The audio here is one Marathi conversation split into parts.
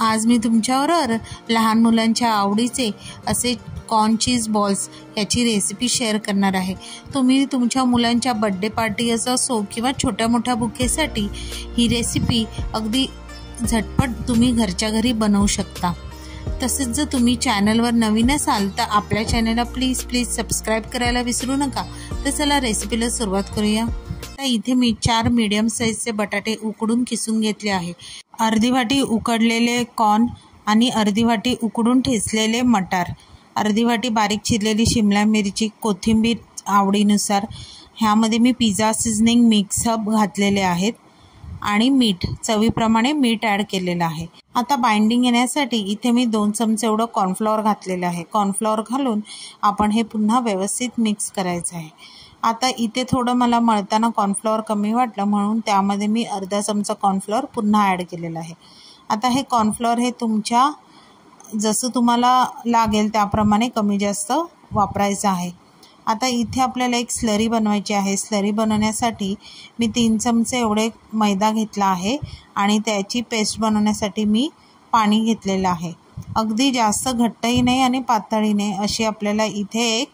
आज मी तुमच्याबरोबर लहान मुलांच्या आवडीचे असे कॉर्न चीज बॉल्स याची रेसिपी शेअर करणार आहे। तुम्ही तुमच्या मुलांच्या बर्थडे पार्टी असो किंवा छोट्या मोठ्या बुकेसाठी ही रेसिपी अगदी झटपट तुम्ही घरच्या घरी बनवू शकता। तसेच जर तुम्ही चॅनलवर नवीन असाल तर आपल्या चॅनलला प्लीज सबस्क्राइब करायला विसरू नका। तर चला रेसिपीला सुरुवात करूया। तर इथे मी 4 मीडियम साइजचे बटाटे उकडून किसून घेतले आहे। अर्धी वाटी उकडलेले कॉर्न आणि अर्धी वाटी उकडून ठेचलेले मटार, अर्धी वाटी बारीक चिरलेली शिमला मिरची, कोथिंबीर आवडीनुसार। ह्यामध्ये मी पिझ्झा सीझनिंग मिक्सअप घातलेले आहेत आणि मीठ चवीप्रमाणे मीठ ॲड केलेलं आहे। आता बाइंडिंग येण्यासाठी इथे मी 2 चमचे एवढं कॉर्नफ्लॉवर घातलेलं आहे। कॉर्नफ्लॉवर घालून आपण हे पुन्हा व्यवस्थित मिक्स करायचं आहे। आता इथे थोडं मला मळताना कॉर्नफ्लॉवर कमी वाटलं म्हणून त्यामध्ये मी अर्धा चमचा कॉर्नफ्लॉवर पुन्हा ॲड केलेलं आहे। आता हे कॉर्नफ्लॉवर हे तुमच्या जसं तुम्हाला लागेल त्याप्रमाणे कमी जास्त वापरायचं आहे। आता इथे आपल्याला एक स्लरी बनवायची आहे। स्लरी बनवण्यासाठी मी 3 चमचे एवढे मैदा घेतला आहे आणि त्याची पेस्ट बनवण्यासाठी मी पाणी घेतलेलं आहे। अगदी जास्त घट्टही नाही आणि पातळही नाही अशी आपल्याला इथे एक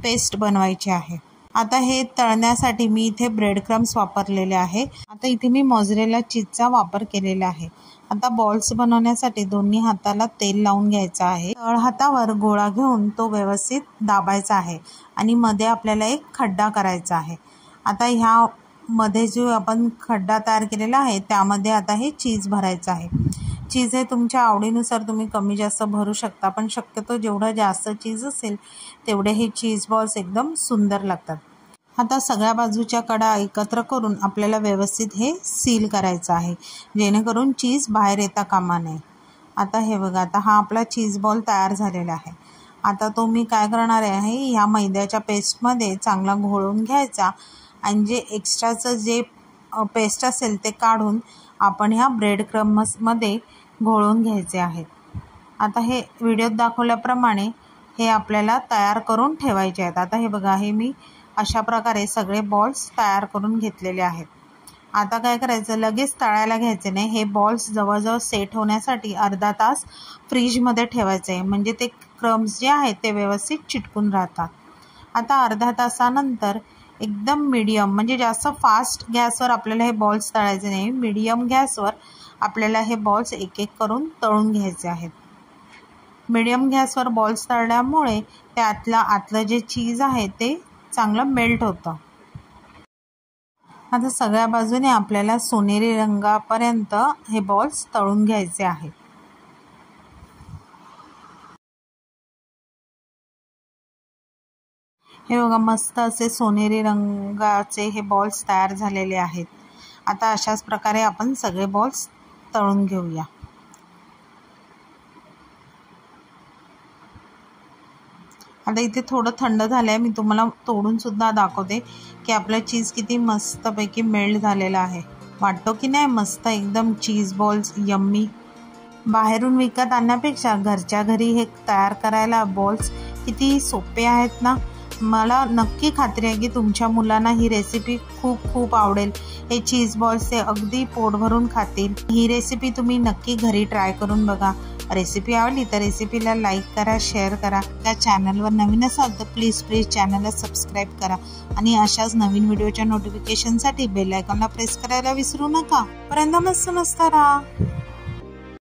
पेस्ट बनवायची आहे। आता हे तळण्यासाठी मी इथे ब्रेड क्रम्स वापरलेले आहे। आता इथे मी मोझरेला चीजचा वापर केलेला आहे। आता बॉल्स बनवण्यासाठी दोन्ही हाताला तेल लावून घ्यायचं आहे। तळ हातावर गोळा घेऊन तो व्यवस्थित दाबायचा आहे आणि मध्ये आपल्याला एक खड्डा करायचा आहे। आता ह्या मध्ये जो आपण खड्डा तयार केलेला आहे त्यामध्ये आता हे चीज भरायचं आहे। चीज हे तुमच्या आवडीनुसार तुम्ही कमी जास्त भरू शकता, पण शक्यतो जेवढं जास्त चीज असेल तेवढे हे चीज बॉल्स एकदम सुंदर लागतात। आता सगळ्या बाजूच्या कडा एकत्र करून आपल्याला व्यवस्थित हे सील करायचं आहे जेणेकरून चीज बाहेर येता कामा नये। आता हे बघा, आता हा आपला चीज बॉल तयार झालेला आहे। आता तो मी काय करणार आहे, ह्या मैद्याच्या पेस्टमध्ये चांगला घोळून घ्यायचा आणि जे एक्स्ट्राचं जे पेस्ट असेल ते काढून आपण ह्या ब्रेड क्रम्समध्ये घोळून घ्यायचे आहेत। आता हे व्हिडिओत दाखवल्याप्रमाणे हे आपल्याला तयार करून ठेवायचे आहेत। आता हे बघा, हे मी अशा प्रकारे सगळे बॉल्स तयार करून घेतलेले आहेत। आता काय करायचं, लगेच तळायला घ्यायचे नाही। हे बॉल्स जवळजवळ सेट होण्यासाठी अर्धा तास फ्रीजमध्ये ठेवायचे आहे, म्हणजे ते क्रम्स जे आहेत ते व्यवस्थित चिटकून राहतात। आता अर्धा तासानंतर एकदम मीडियम, म्हणजे जास्त फास्ट गॅसवर आपल्याला हे बॉल्स तळायचे नाही, मीडियम गॅसवर आपल्याला हे बॉल्स एक एक करून तळून घ्यायचे आहेत। मीडियम गॅसवर बॉल्स तळल्यामुळे आतलं जे चीज आहे ते चांगलं मेल्ट होतं। आता सगळ्या बाजूने आपल्याला सोनेरी रंगापर्यंत हे बॉल्स तळून घ्यायचे आहेत। हे बघा, मस्त असे सोनेरी रंगाचे हे बॉल्स तयार झालेले आहेत। आता अशाच प्रकारे आपण सगळे बॉल्स तळून घेऊया। आता इथे थोडं थंड झालंय, मी तुम्हाला तोडून सुद्धा दाखवते की आपलं चीज किती मस्तपैकी मेल्ट झालेलं आहे। वाटतो की नाही मस्त एकदम चीज बॉल्स यम्मी। बाहेरून विकत आणण्यापेक्षा घरच्या घरी हे तयार करायला बॉल्स किती सोपे आहेत ना। मला नक्की खात्री आहे की तुमच्या मुलांना ही रेसिपी खूप आवडेल। हे चीज बॉल्स ते अगदी पोट भरून खातील। ही रेसिपी तुम्ही नक्की घरी ट्राय करून बघा। रेसिपी आवडली तर रेसिपीला लाईक करा, शेअर करा। त्या चॅनलवर नवीन असाल तर प्लीज चॅनलला सबस्क्राईब करा आणि अशाच नवीन व्हिडिओच्या नोटिफिकेशनसाठी बेल आयकॉनला प्रेस करायला विसरू नका। पर्यंत मस्त राहा।